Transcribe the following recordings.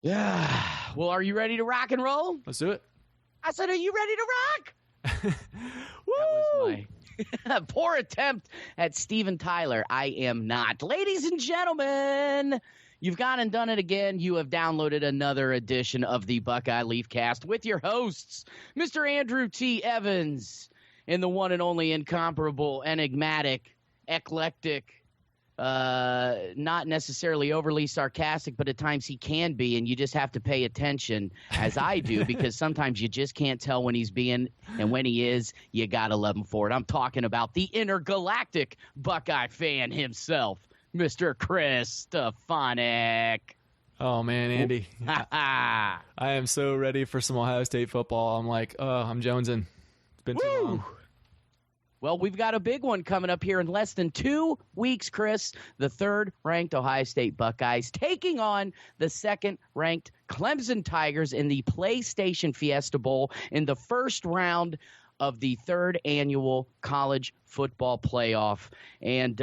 Yeah. Well, are you ready to rock and roll? Let's do it. I said, are you ready to rock? That was my poor attempt at Steven Tyler. I am not. Ladies and gentlemen, you've gone and done it again. You have downloaded another edition of the Buckeye Leafcast with your hosts, Mr. Andrew T. Evans and the one and only incomparable, enigmatic, eclectic, not necessarily overly sarcastic, but at times he can be, and you just have to pay attention, as I do, because sometimes you just can't tell when he's being, and when he is, you gotta love him for it. I'm talking about the Intergalactic Buckeye Fan himself, Mr. Chris Stefanick. Oh, man, Andy. I am so ready for some Ohio State football. I'm like, I'm jonesing. It's been too long. Well, we've got a big one coming up here in less than 2 weeks, Chris. The third-ranked Ohio State Buckeyes taking on the second-ranked Clemson Tigers in the PlayStation Fiesta Bowl in the first round of the third annual college football playoff. And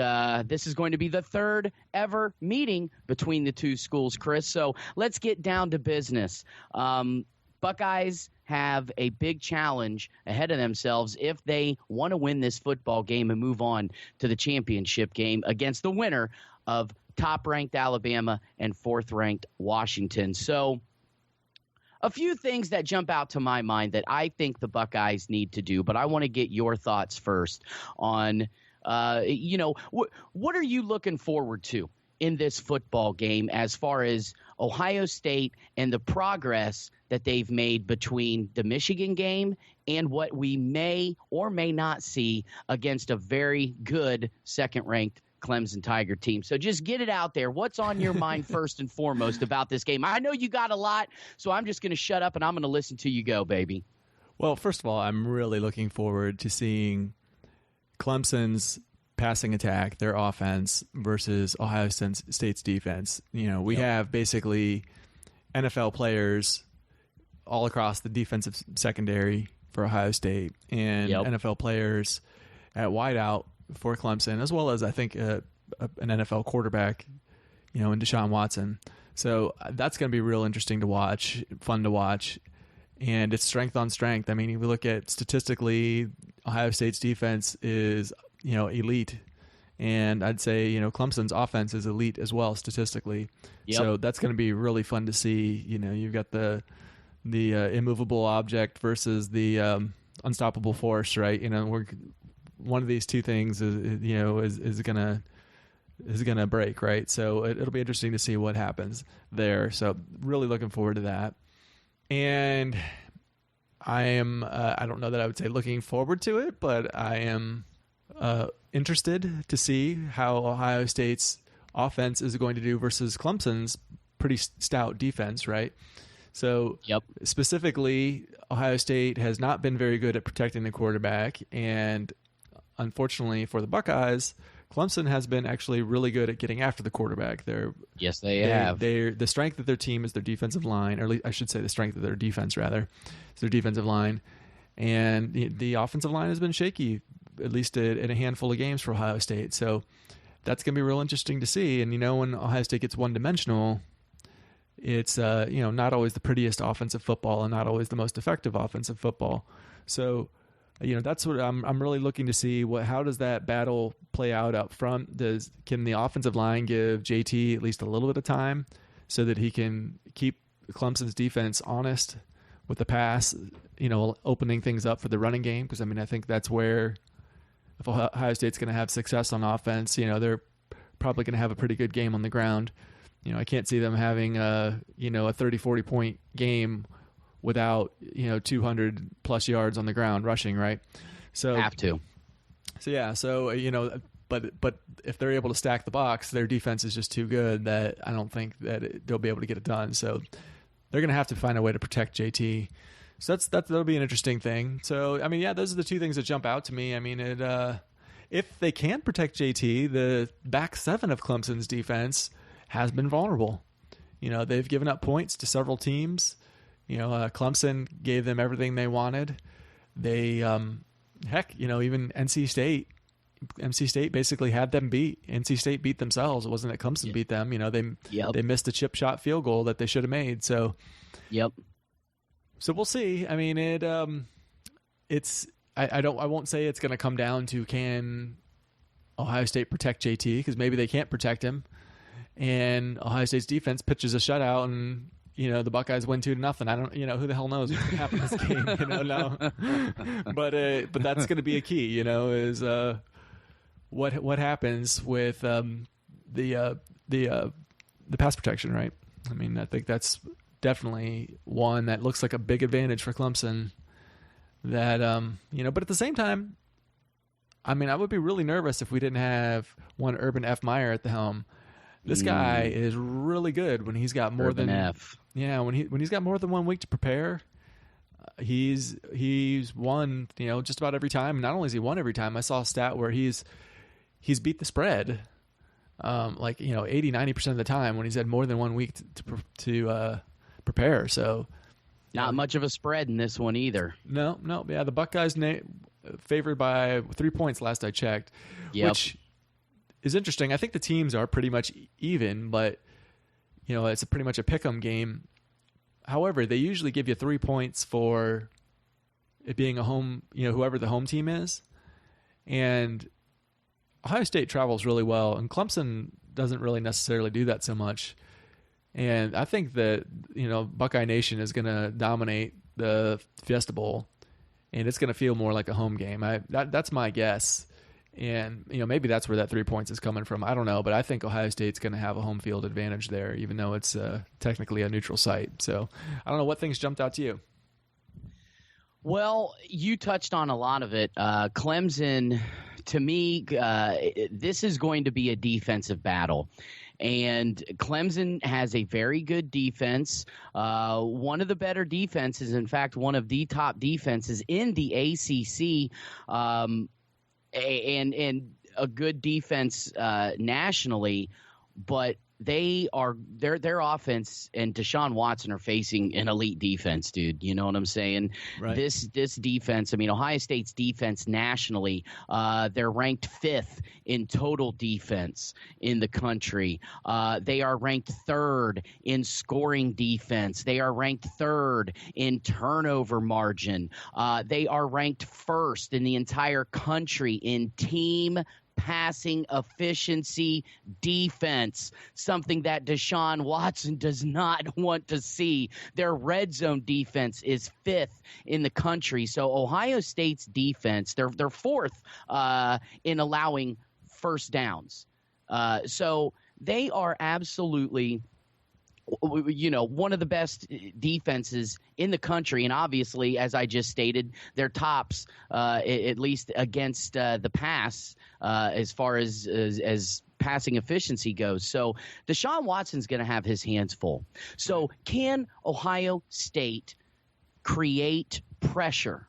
this is going to be the third ever meeting between the two schools, Chris. So let's get down to business. Buckeyes have a big challenge ahead of themselves if they want to win this football game and move on to the championship game against the winner of top-ranked Alabama and fourth-ranked Washington. So a few things that jump out to my mind that I think the Buckeyes need to do, but I want to get your thoughts first on, what are you looking forward to in this football game as far as Ohio State and the progress that they've made between the Michigan game and what we may or may not see against a very good second-ranked Clemson Tiger team. So just get it out there. What's on your mind first and foremost about this game? I know you got a lot, so I'm just going to shut up and I'm going to listen to you go, baby. Well, first of all, I'm really looking forward to seeing Clemson's passing attack, their offense, versus Ohio State's defense. We have basically NFL players all across the defensive secondary for Ohio State and NFL players at wideout for Clemson, as well as I think an NFL quarterback, in Deshaun Watson. So that's going to be real interesting to watch, fun to watch, and it's strength on strength. I mean, if we look at statistically, Ohio State's defense is elite, and I'd say Clemson's offense is elite as well statistically. So that's going to be really fun to see. You've got the immovable object versus the unstoppable force, right? One of these two things is gonna break, right? So it'll be interesting to see what happens there. So really looking forward to that. And I am I don't know that I would say looking forward to it, but I am interested to see how Ohio State's offense is going to do versus Clemson's pretty stout defense, right? So specifically, Ohio State has not been very good at protecting the quarterback, and unfortunately for the Buckeyes, Clemson has been actually really good at getting after the quarterback. They have. The strength of their team is their defensive line, or at least I should say the strength of their defense, rather. It's their defensive line. And the offensive line has been shaky, at least in a handful of games for Ohio State. So that's going to be real interesting to see. And, when Ohio State gets one-dimensional, it's not always the prettiest offensive football and not always the most effective offensive football. So that's what I'm really looking to see. How does that battle play out up front? Can the offensive line give JT at least a little bit of time so that he can keep Clemson's defense honest with the pass, opening things up for the running game? Because I think that's where, if Ohio State's going to have success on offense, they're probably going to have a pretty good game on the ground. I can't see them having a 30-40 point game without 200 plus yards on the ground rushing, right? So have to. So yeah, but if they're able to stack the box, their defense is just too good that I don't think that they'll be able to get it done. So they're going to have to find a way to protect JT. So that'll be an interesting thing. So those are the two things that jump out to me. If they can protect JT, the back seven of Clemson's defense has been vulnerable. They've given up points to several teams. Clemson gave them everything they wanted. They, even NC State, NC State basically had them beat. NC State beat themselves. It wasn't that Clemson beat them. They missed a chip shot field goal that they should have made. So, So we'll see. I mean, I won't say it's going to come down to can Ohio State protect JT, because maybe they can't protect him, and Ohio State's defense pitches a shutout and the Buckeyes win 2-0. I don't, who the hell knows what's going to happen in this game, no. But that's going to be a key, is what happens with the pass protection, right? I mean, I think that's definitely one that looks like a big advantage for Clemson. That but at the same time, I mean, I would be really nervous if we didn't have one Urban F. Meyer at the helm. This guy is really good when he's got more Urban than F. Yeah, when he's got more than 1 week to prepare. He's won, just about every time. Not only has he won every time, I saw a stat where he's beat the spread, 80-90% of the time when he's had more than 1 week to prepare. So not much of a spread in this one either. No. Yeah, the Buckeyes favored by 3 points last I checked, which is interesting. I think the teams are pretty much even, but it's pretty much a pick'em game. However, they usually give you 3 points for it being a home, whoever the home team is. And Ohio State travels really well, and Clemson doesn't really necessarily do that so much. And I think that, Buckeye Nation is going to dominate the Fiesta Bowl, and it's going to feel more like a home game. That's my guess. And, maybe that's where that 3 points is coming from. I don't know, but I think Ohio State's going to have a home field advantage there, even though it's technically a neutral site. So I don't know what things jumped out to you. Well, you touched on a lot of it. Clemson, to me, this is going to be a defensive battle. And Clemson has a very good defense, one of the better defenses, in fact, one of the top defenses in the ACC, and a good defense nationally, but their offense and Deshaun Watson are facing an elite defense, dude. You know what I'm saying? Right. This defense, I mean, Ohio State's defense nationally, they're ranked 5th in total defense in the country. They are ranked 3rd in scoring defense. They are ranked 3rd in turnover margin. They are ranked 1st in the entire country in team passing efficiency defense, something that Deshaun Watson does not want to see. Their red zone defense is 5th in the country. So Ohio State's defense, they're 4th in allowing first downs. So they are absolutely one of the best defenses in the country. And obviously, as I just stated, they're tops, at least against the pass, as far as passing efficiency goes. So Deshaun Watson's going to have his hands full. So can Ohio State create pressure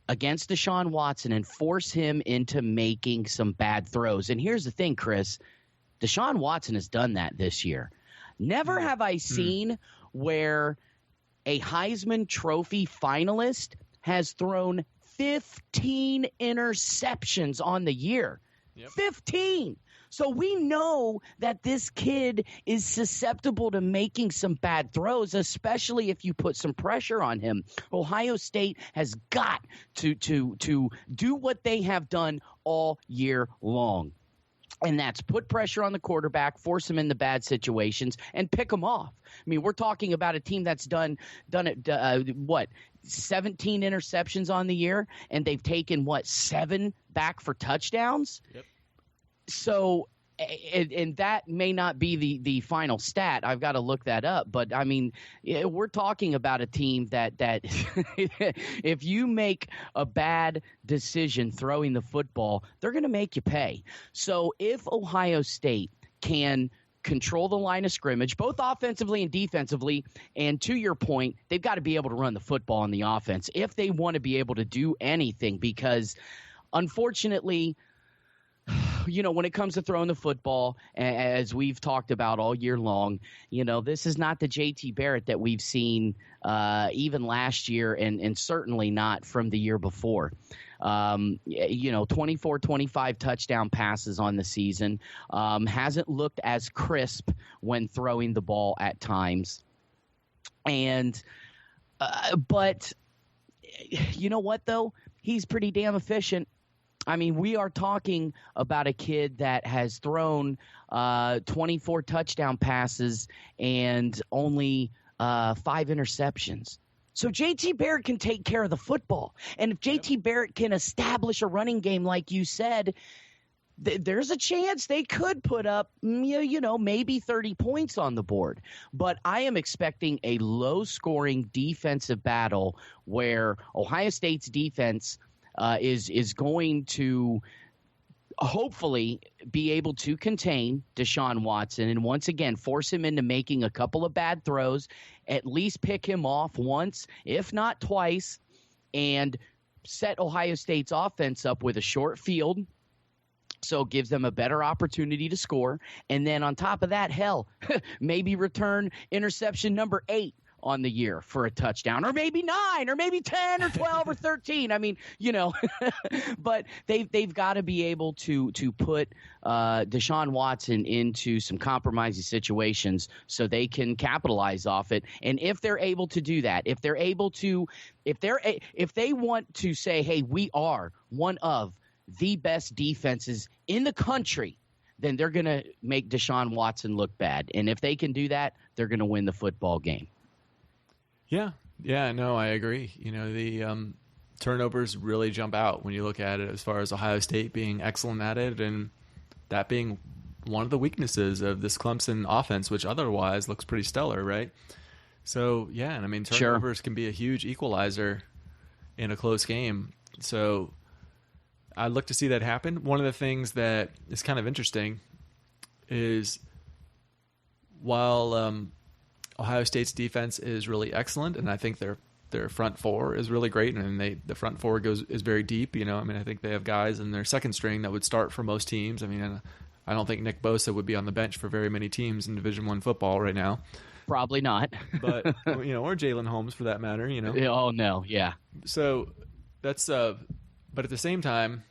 against Deshaun Watson and force him into making some bad throws? And here's the thing, Chris. Deshaun Watson has done that this year. Never have I seen where a Heisman Trophy finalist has thrown 15 interceptions on the year. Yep. 15. So we know that this kid is susceptible to making some bad throws, especially if you put some pressure on him. Ohio State has got to do what they have done all year long. And that's put pressure on the quarterback, force him into bad situations, and pick him off. I mean, we're talking about a team that's done it, 17 interceptions on the year, and they've taken, 7 back for touchdowns? Yep. So, and that may not be the final stat. I've got to look that up. But, I mean, we're talking about a team that if you make a bad decision throwing the football, they're going to make you pay. So if Ohio State can control the line of scrimmage, both offensively and defensively, and to your point, they've got to be able to run the football on the offense if they want to be able to do anything, because unfortunately – when it comes to throwing the football, as we've talked about all year long, this is not the JT Barrett that we've seen even last year and certainly not from the year before. 24, 25 touchdown passes on the season. Hasn't looked as crisp when throwing the ball at times. But you know what, though? He's pretty damn efficient. I mean, we are talking about a kid that has thrown 24 touchdown passes and only 5 interceptions. So JT Barrett can take care of the football. And if JT Barrett can establish a running game, like you said, there's a chance they could put up, maybe 30 points on the board. But I am expecting a low-scoring defensive battle where Ohio State's defense is going to hopefully be able to contain Deshaun Watson and once again force him into making a couple of bad throws, at least pick him off once, if not twice, and set Ohio State's offense up with a short field. So it gives them a better opportunity to score. And then on top of that, maybe return interception number 8 on the year for a touchdown, or maybe 9, or maybe 10, or 12, or 13. I mean, but they've got to be able to put Deshaun Watson into some compromising situations so they can capitalize off it. And if they're able to do that, if they want to say, hey, we are one of the best defenses in the country, then they're going to make Deshaun Watson look bad. And if they can do that, they're going to win the football game. Yeah, no, I agree. The turnovers really jump out when you look at it as far as Ohio State being excellent at it and that being one of the weaknesses of this Clemson offense, which otherwise looks pretty stellar, right? So, yeah, and I mean, turnovers can be a huge equalizer in a close game. So I'd look to see that happen. One of the things that is kind of interesting is while Ohio State's defense is really excellent, and I think their front four is really great, and the front four is very deep. I think they have guys in their second string that would start for most teams. I mean, I don't think Nick Bosa would be on the bench for very many teams in Division I football right now. Probably not. But or Jalen Holmes for that matter. Oh no, yeah. So that's but at the same time,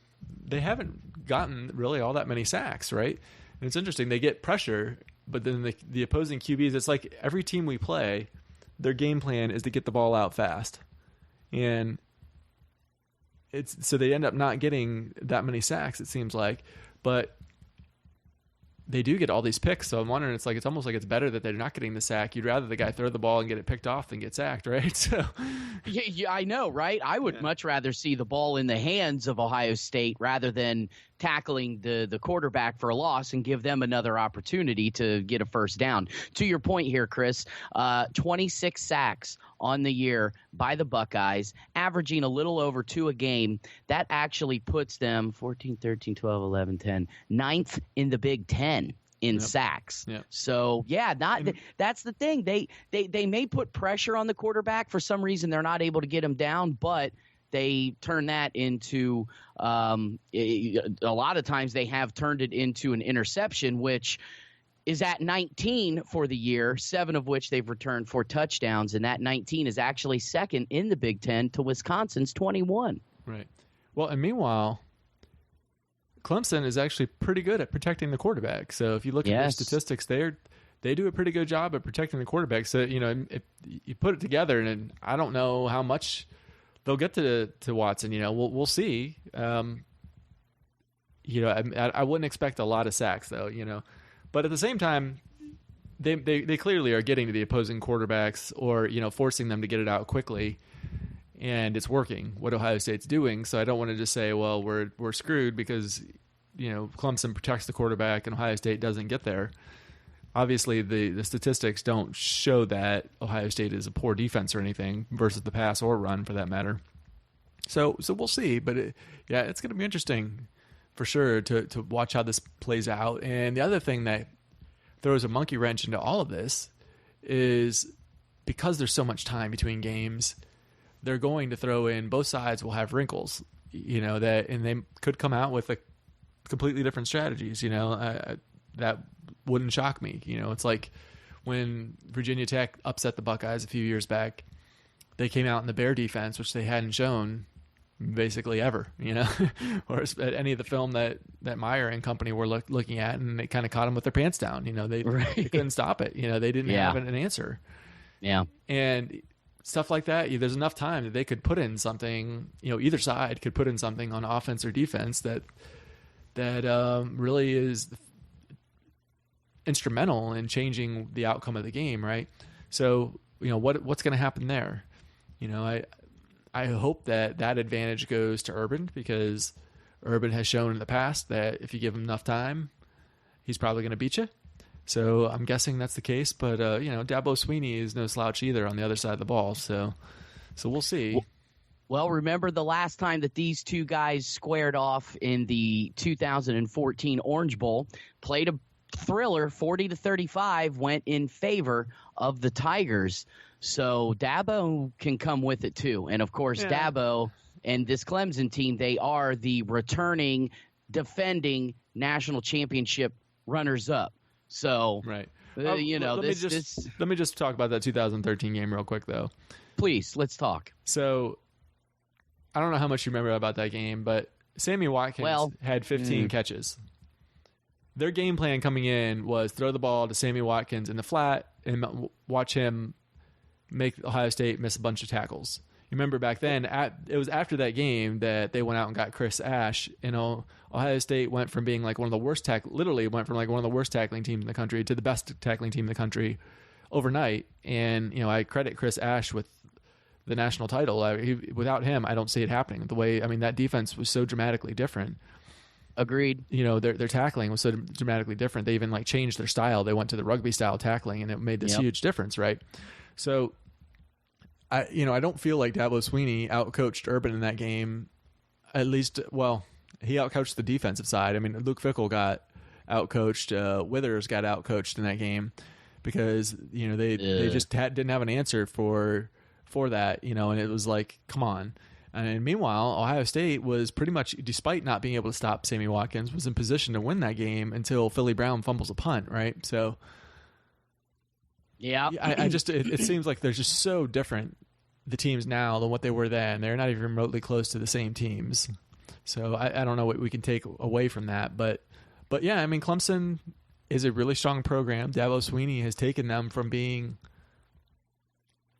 they haven't gotten really all that many sacks, right? And it's interesting, they get pressure. But then the opposing QBs, it's like every team we play, their game plan is to get the ball out fast. And so they end up not getting that many sacks, it seems like. But they do get all these picks. So I'm wondering, it's almost like it's better that they're not getting the sack. You'd rather the guy throw the ball and get it picked off than get sacked, right? So yeah, I know, right? I would much rather see the ball in the hands of Ohio State rather than tackling the quarterback for a loss and give them another opportunity to get a first down. To your point here, Chris, 26 sacks on the year by the Buckeyes, averaging a little over 2 a game. That actually puts them 14, 13, 12, 11, 10, 9th in the Big Ten in sacks. Yep. So, yeah, that's the thing. They may put pressure on the quarterback. For some reason, they're not able to get him down, but they turn that into a lot of times they have turned it into an interception, which is at 19 for the year, 7 of which they've returned for touchdowns, and that 19 is actually second in the Big Ten to Wisconsin's 21. Right. Well, and meanwhile, Clemson is actually pretty good at protecting the quarterback. So if you look at their statistics, they do a pretty good job at protecting the quarterback. So, if you put it together, and I don't know how much they'll get to Watson. We'll see. I wouldn't expect a lot of sacks, though. But at the same time, they clearly are getting to the opposing quarterbacks, or forcing them to get it out quickly, and it's working. What Ohio State's doing. So I don't want to just say, well, we're screwed because Clemson protects the quarterback and Ohio State doesn't get there. Obviously, the statistics don't show that Ohio State is a poor defense or anything versus the pass or run, for that matter. So we'll see. But it's going to be interesting for sure to watch how this plays out. And the other thing that throws a monkey wrench into all of this is because there's so much time between games, they're going to throw in, both sides will have wrinkles, and they could come out with a completely different strategies. That wouldn't shock me. It's like when Virginia Tech upset the Buckeyes a few years back, they came out in the Bear defense, which they hadn't shown basically ever, or at any of the film that Meyer and company were looking at, and they kind of caught them with their pants down. They couldn't stop it. They didn't have an answer. Yeah. And stuff like that, there's enough time that they could put in something, either side could put in something on offense or defense that really is instrumental in changing the outcome of the game, right? So, what's going to happen there? I hope that advantage goes to Urban, because Urban has shown in the past that if you give him enough time, he's probably going to beat you. So I'm guessing that's the case. But, Dabo Swinney is no slouch either on the other side of the ball. So we'll see. Well, remember the last time that these two guys squared off in the 2014 Orange Bowl, played a thriller, 40-35, went in favor of the Tigers. So Dabo can come with it too. And, of course, Dabo and this Clemson team, they are the returning, defending national championship runners-up. So, right. Let me just talk about that 2013 game real quick, though. Please, let's talk. So, I don't know how much you remember about that game, but Sammy Watkins had 15 catches. Their game plan coming in was throw the ball to Sammy Watkins in the flat and watch him make Ohio State miss a bunch of tackles. You remember back then, it was after that game that they went out and got Chris Ash. Ohio State went from being like one of the worst literally went from like one of the worst tackling teams in the country to the best tackling team in the country overnight. And, I credit Chris Ash with the national title. Without him, I don't see it happening. That defense was so dramatically different. Agreed. Their tackling was so dramatically different. They even changed their style. They went to the rugby style tackling, and it made this huge difference, right? So, I don't feel like Dabo Swinney outcoached Urban in that game. At least, he outcoached the defensive side. Luke Fickell got outcoached. Withers got outcoached in that game because they just didn't have an answer for that. And it was like, come on. And meanwhile, Ohio State was pretty much, despite not being able to stop Sammy Watkins, was in position to win that game until Philly Brown fumbles a punt, right? So, yeah, it seems like they're just so different, the teams now, than what they were then. They're not even remotely close to the same teams. So I don't know what we can take away from that. But yeah, Clemson is a really strong program. Dabo Swinney has taken them from being,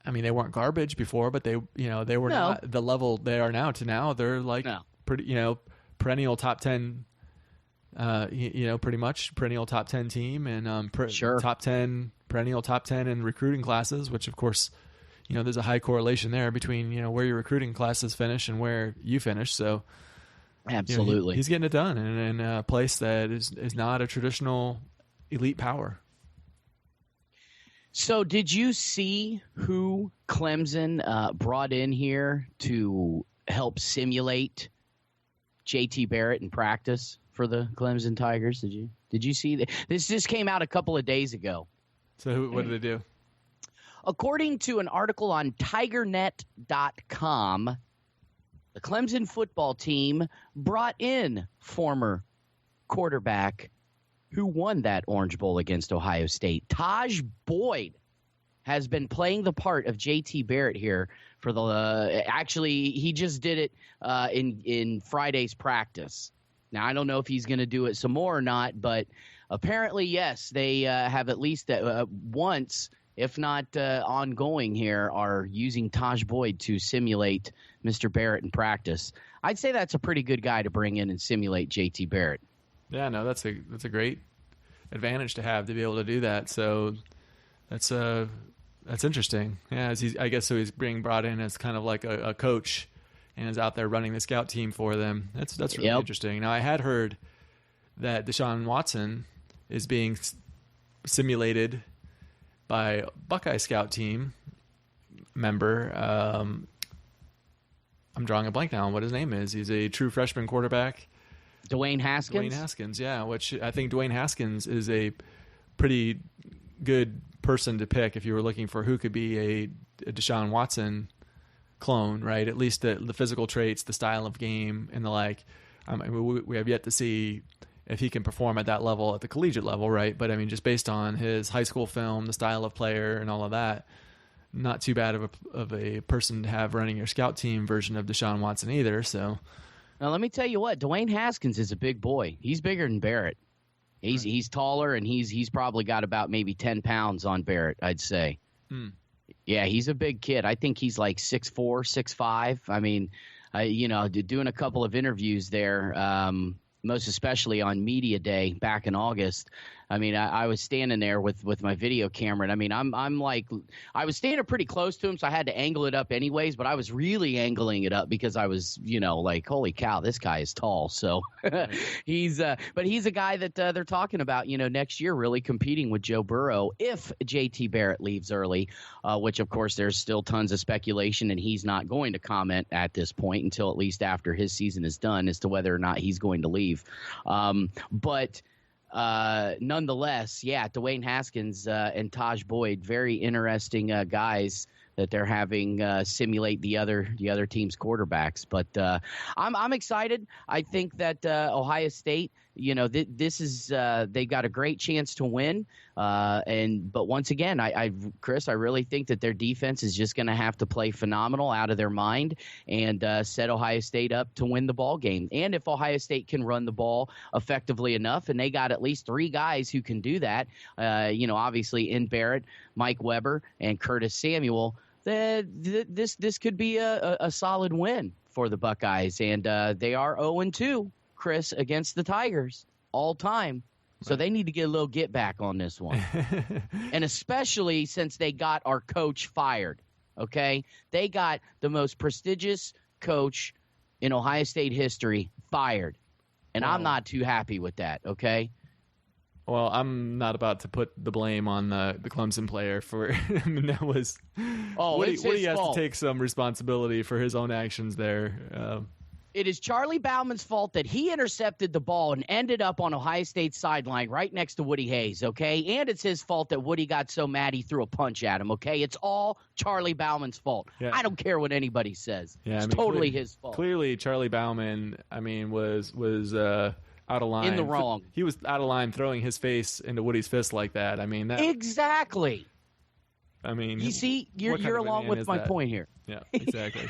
they weren't garbage before, but they were not the level they are now to now. They're pretty, perennial top 10, pretty much perennial top 10 team, and perennial top 10 in recruiting classes, which of course, there's a high correlation there between, where your recruiting classes finish and where you finish. So absolutely, he's getting it done in a place that is not a traditional elite power. So did you see who Clemson brought in here to help simulate JT Barrett in practice for the Clemson Tigers? Did you see that? This just came out a couple of days ago. So what did they do? According to an article on TigerNet.com, the Clemson football team brought in former quarterback who won that Orange Bowl against Ohio State. Taj Boyd has been playing the part of JT Barrett here for the actually, he just did it in Friday's practice. Now, I don't know if he's going to do it some more or not, but apparently, yes, they have at least once, if not ongoing here, are using Taj Boyd to simulate Mr. Barrett in practice. I'd say that's a pretty good guy to bring in and simulate JT Barrett. Yeah, no, that's a great advantage to have, to be able to do that. So that's interesting. Yeah, I guess so. He's being brought in as kind of like a coach, and is out there running the scout team for them. That's really interesting. Now, I had heard that Deshaun Watson is being simulated by a Buckeye scout team member. I'm drawing a blank now on what his name is. He's a true freshman quarterback. Dwayne Haskins? Dwayne Haskins, yeah, which I think Dwayne Haskins is a pretty good person to pick if you were looking for who could be a Deshaun Watson clone, right? At least the physical traits, the style of game, and the like. We have yet to see if he can perform at that level, at the collegiate level, right? But I mean, just based on his high school film, the style of player, and all of that, not too bad of a person to have running your scout team version of Deshaun Watson either. So, now let me tell you what, Dwayne Haskins is a big boy. He's bigger than Barrett. He's taller, and he's probably got about maybe 10 pounds on Barrett, I'd say. Yeah, he's a big kid. I think he's like 6'4", 6'5". I mean, doing a couple of interviews there, most especially on Media Day back in August. I mean, I was standing there with my video camera, and I mean, I'm like, I was standing pretty close to him, so I had to angle it up anyways, but I was really angling it up because I was, like, holy cow, this guy is tall. So but he's a guy that they're talking about, next year really competing with Joe Burrow if JT Barrett leaves early, which of course there's still tons of speculation, and he's not going to comment at this point until at least after his season is done as to whether or not he's going to leave. But nonetheless, yeah, Dwayne Haskins and Taj Boyd, very interesting guys that they're having simulate the other team's quarterbacks. But I'm excited. I think that Ohio State, this is they got a great chance to win. But once again, Chris, I really think that their defense is just going to have to play phenomenal out of their mind and set Ohio State up to win the ball game. And if Ohio State can run the ball effectively enough, and they got at least 3 guys who can do that, obviously in Barrett, Mike Weber, and Curtis Samuel, this could be a solid win for the Buckeyes. And they are 0-2, Chris, against the Tigers all time. So they need to get a little get back on this one. And especially since they got our coach fired, okay? They got the most prestigious coach in Ohio State history fired. And I'm not too happy with that, okay? Well, I'm not about to put the blame on the Clemson player for I mean, that was Woody has to take some responsibility for his own actions there. It is Charlie Bauman's fault that he intercepted the ball and ended up on Ohio State's sideline right next to Woody Hayes, okay? And it's his fault that Woody got so mad he threw a punch at him, okay? It's all Charlie Bauman's fault. Yeah. I don't care what anybody says. Yeah, it's totally his fault. Clearly, Charlie Bauman, was out of line. In the wrong. He was out of line throwing his face into Woody's fist like that. I mean, that... Exactly. I mean... You see, you're along with my point here. Yeah, exactly.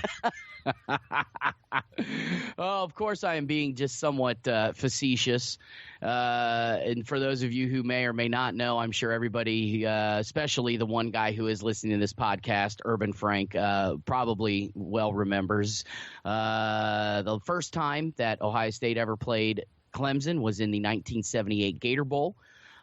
Oh, of course I am being just somewhat facetious. And for those of you who may or may not know, I'm sure everybody, especially the one guy who is listening to this podcast, Urban Frank, probably well remembers. The first time that Ohio State ever played Clemson was in the 1978 Gator Bowl.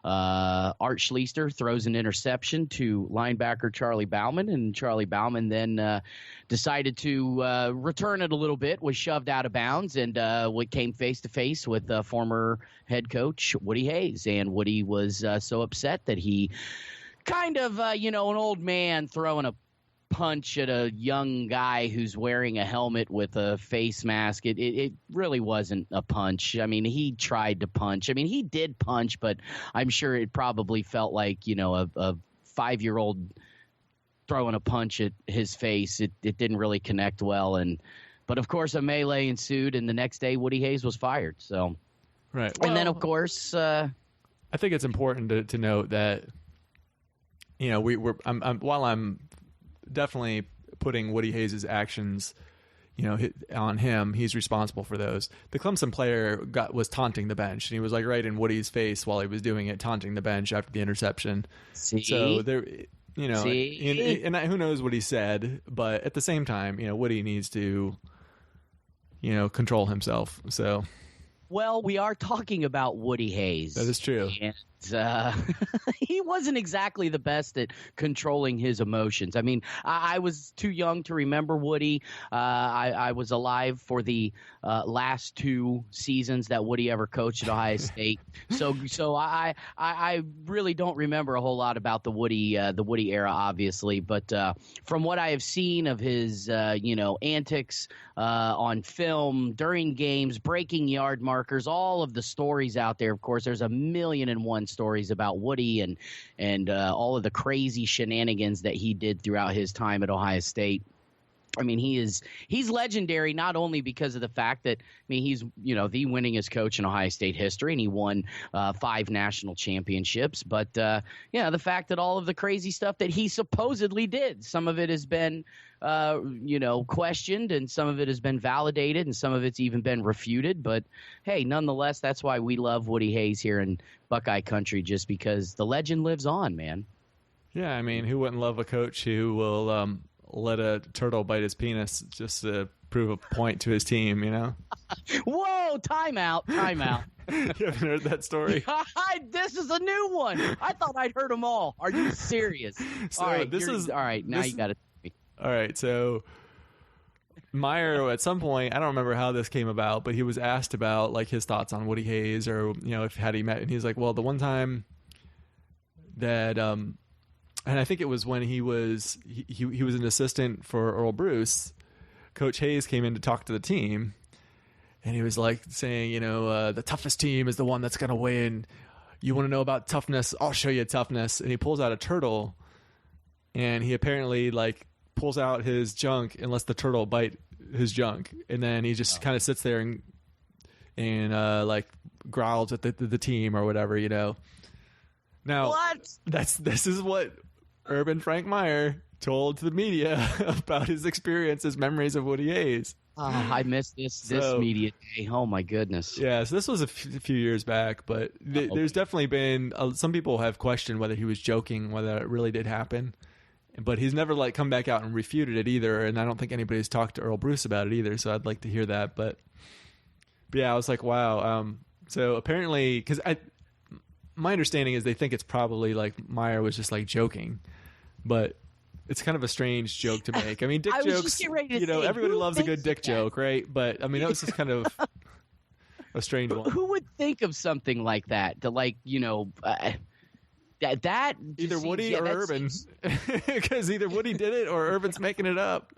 Art Schlichter throws an interception to linebacker Charlie Bauman, and Charlie Bauman then decided to return it a little bit, was shoved out of bounds, and came face-to-face with former head coach Woody Hayes. And Woody was so upset that he kind of, an old man throwing a punch at a young guy who's wearing a helmet with a face mask. It really wasn't a punch. I mean, he tried to punch. I mean, he did punch, but I'm sure it probably felt like, a 5-year-old throwing a punch at his face. It didn't really connect well. But of course a melee ensued, and the next day Woody Hayes was fired. So, right. And then of course, I think it's important to note that, while I'm definitely putting Woody Hayes' actions, on him. He's responsible for those. The Clemson player was taunting the bench, and he was like right in Woody's face while he was doing it, taunting the bench after the interception. See? So there, and who knows what he said, but at the same time, Woody needs to, control himself. So. Well, we are talking about Woody Hayes. That is true. And he wasn't exactly the best at controlling his emotions. I mean, I was too young to remember Woody. I was alive for the last 2 seasons that Woody ever coached at Ohio State. So I really don't remember a whole lot about the Woody era, obviously. But from what I have seen of his antics on film during games, breaking yard markers, all of the stories out there. Of course, there's 1,000,001 stories about Woody and all of the crazy shenanigans that he did throughout his time at Ohio State. I mean, he's legendary not only because of the fact that, I mean, he's, the winningest coach in Ohio State history, and he won 5 national championships, but the fact that all of the crazy stuff that he supposedly did, some of it has been questioned, and some of it has been validated, and some of it's even been refuted. But hey, nonetheless, that's why we love Woody Hayes here in Buckeye Country, just because the legend lives on, man. Yeah, I mean, who wouldn't love a coach who will let a turtle bite his penis just to prove a point to his team, Whoa, timeout. You haven't heard that story? This is a new one. I thought I'd heard them all. Are you serious? So all right, now you got it. All right, so Meyer, at some point, I don't remember how this came about, but he was asked about like his thoughts on Woody Hayes, or if had he met, and he's like, well, the one time that and I think it was when he was an assistant for Earl Bruce. Coach Hayes came in to talk to the team, and he was like saying, the toughest team is the one that's going to win. You want to know about toughness? I'll show you toughness. And he pulls out a turtle, and he apparently like pulls out his junk and lets the turtle bite his junk, and then he just kind of sits there and like growls at the team or whatever, Now, what? This is what Urban Frank Meyer told to the media about his experience, his memories of Woody Hayes. Oh, I missed this media day. Oh my goodness. Yeah, so this was a few years back, but there's definitely been some people have questioned whether he was joking, whether it really did happen. But he's never like come back out and refuted it either, and I don't think anybody's talked to Earl Bruce about it either. So I'd like to hear that. But yeah, I was like, wow. So apparently, because my understanding is they think it's probably like Meyer was just like joking, but it's kind of a strange joke to make. I mean, dick jokes, everybody loves a good dick joke, right? But I mean, that was just kind of a strange one. Who would think of something like that? To like, that either Woody or Urban, because either Woody did it or Urban's making it up.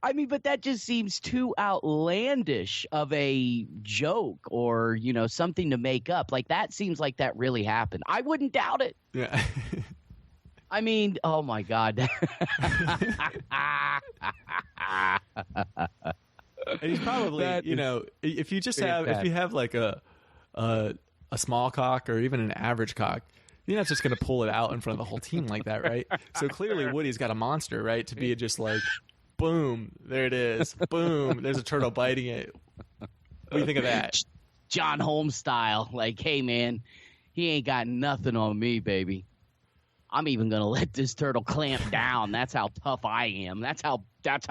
I mean, but that just seems too outlandish of a joke or, something to make up. Like, that seems like that really happened. I wouldn't doubt it. Yeah. I mean, oh my God. And he's probably, if you have like a small cock or even an average cock, you're not just going to pull it out in front of the whole team like that, right? So clearly Woody's got a monster, right? To be just like, boom, there it is. Boom, there's a turtle biting it. What do you think of that? John Holmes style. Like, hey, man, he ain't got nothing on me, baby. I'm even going to let this turtle clamp down. That's how tough I am. That's how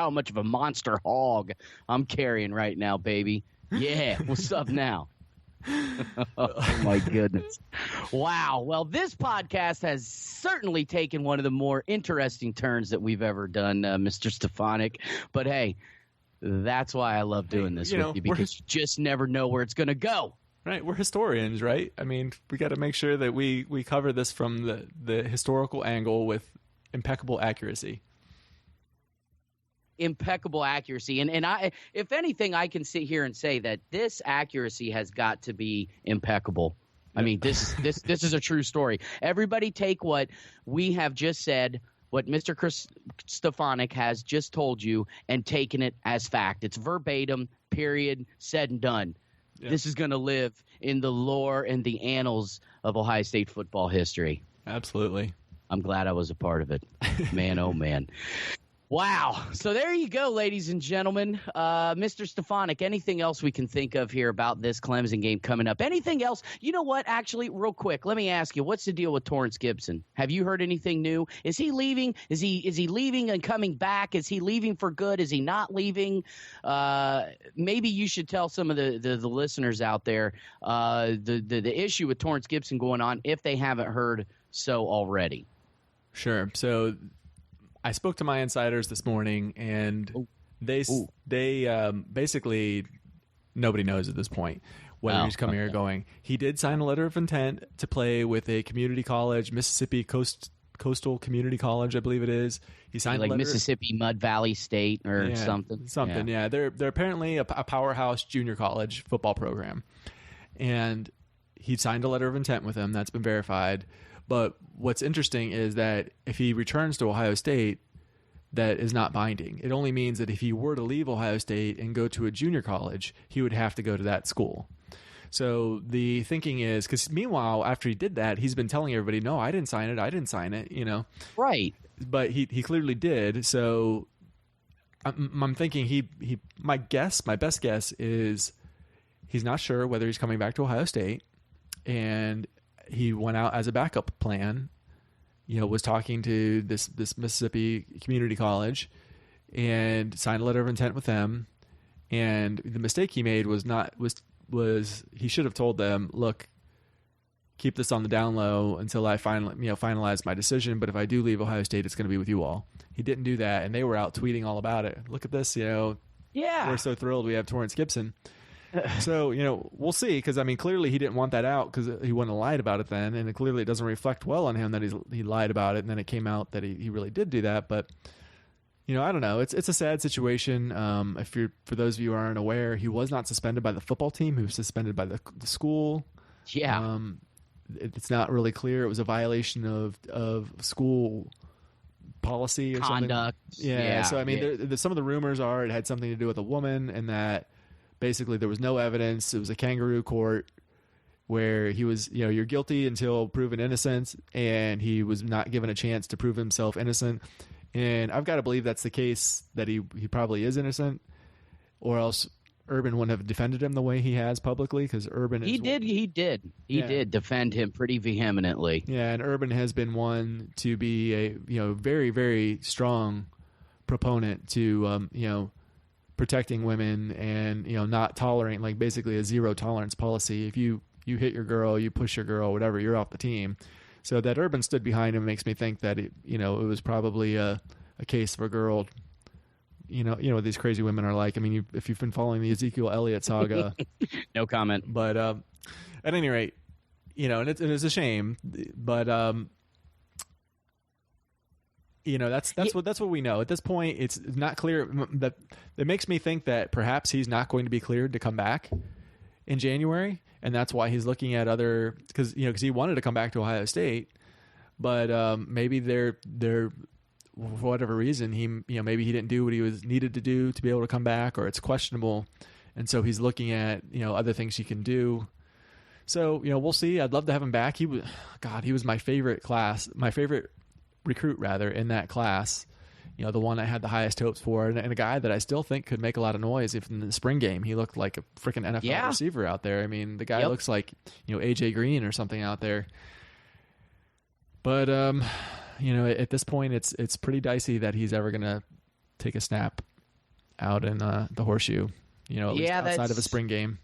much of a monster hog I'm carrying right now, baby. Yeah, what's up now? Oh, my goodness. Wow. Well, this podcast has certainly taken one of the more interesting turns that we've ever done, Mr. Stefanick. But, hey, that's why I love doing this with you, because you just never know where it's going to go. Right. We're historians, right? I mean, we got to make sure that we cover this from the historical angle with impeccable accuracy. Impeccable accuracy. And I, if anything, I can sit here and say that this accuracy has got to be impeccable. I mean, this is a true story. Everybody take what we have just said, what Mr. Chris Stefanick has just told you, and taken it as fact. It's verbatim, period, said and done. Yeah. This is going to live in the lore and the annals of Ohio State football history. Absolutely. I'm glad I was a part of it. Man, oh, man. Wow. So there you go, ladies and gentlemen. Mr. Stefanick, anything else we can think of here about this Clemson game coming up? Anything else? You know what? Actually, real quick, let me ask you, what's the deal with Torrance Gibson? Have you heard anything new? Is he leaving? Is he leaving and coming back? Is he leaving for good? Is he not leaving? Maybe you should tell some of the listeners out there the issue with Torrance Gibson going on if they haven't heard so already. Sure. So I spoke to my insiders this morning, and they basically nobody knows at this point whether he's coming or going. He did sign a letter of intent to play with a community college, Mississippi Coastal Community College, I believe it is. He signed like a letter. Mississippi Mud Valley State or something. Something, yeah. They're apparently a powerhouse junior college football program, and he signed a letter of intent with them. That's been verified. But what's interesting is that if he returns to Ohio State, that is not binding. It only means that if he were to leave Ohio State and go to a junior college, he would have to go to that school. So the thinking is, because meanwhile, after he did that, he's been telling everybody, no, I didn't sign it, you know. Right. But he clearly did. So I'm thinking my best guess is he's not sure whether he's coming back to Ohio State, and he went out as a backup plan, you know, was talking to this Mississippi community college and signed a letter of intent with them. And the mistake he made was he should have told them, look, keep this on the down low until I finalize my decision. But if I do leave Ohio State, it's going to be with you all. He didn't do that, and they were out tweeting all about it. Look at this, you know. Yeah, we're so thrilled we have Torrance Gibson. So, you know, we'll see, because I mean, clearly he didn't want that out because he wouldn't have lied about it then, and clearly it doesn't reflect well on him that he lied about it, and then it came out that he really did do that. But you know, I don't know. It's a sad situation. For those of you who aren't aware, he was not suspended by the football team. He was suspended by the school. Yeah. It's not really clear. It was a violation of school policy or conduct. Something. Yeah. So I mean, some of the rumors are it had something to do with a woman, and that basically there was no evidence. It was a kangaroo court where he was, you know, you're guilty until proven innocent, and he was not given a chance to prove himself innocent. And I've got to believe that's the case, that he probably is innocent, or else Urban wouldn't have defended him the way he has publicly, because Urban he did defend him pretty vehemently. Yeah, and Urban has been one to be a, you know, very, very strong proponent to you know, protecting women and, you know, not tolerating, like basically a zero tolerance policy. If you hit your girl, you push your girl, whatever, you're off the team. So that Urban stood behind him makes me think that it was probably a case of a girl. You know what these crazy women are like. I mean, if you've been following the Ezekiel Elliott saga, no comment. But at any rate, you know, and it's a shame. But you know, that's what we know at this point. It's not clear. That it makes me think that perhaps he's not going to be cleared to come back in January. And that's why he's looking at other, because he wanted to come back to Ohio State, but maybe they're for whatever reason maybe he didn't do what he was needed to do to be able to come back, or it's questionable, and so he's looking at other things he can do. So we'll see. I'd love to have him back. He was my favorite recruit rather in that class. The one I had the highest hopes for, and a guy that I still think could make a lot of noise. If in the spring game he looked like a freaking NFL receiver out there. I mean, the guy looks like AJ Green or something out there. But at this point, it's pretty dicey that he's ever gonna take a snap out in the horseshoe. At least outside of a spring game.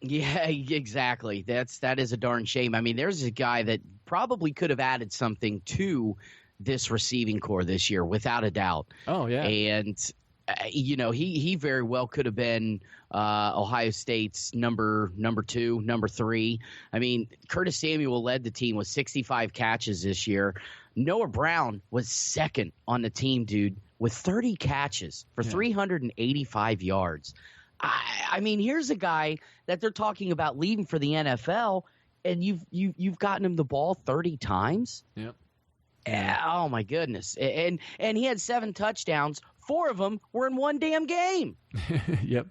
Yeah, exactly. That is a darn shame. I mean, there's a guy that probably could have added something to this receiving core this year, without a doubt. Oh yeah, and he very well could have been Ohio State's number 2, number 3. I mean, Curtis Samuel led the team with 65 catches this year. Noah Brown was second on the team, dude, with 30 catches for 385 yards. I mean, here's a guy that they're talking about leaving for the NFL, and you've gotten him the ball 30 times. Yep. Oh my goodness. And he had 7 touchdowns. 4 of them were in one damn game. Yep.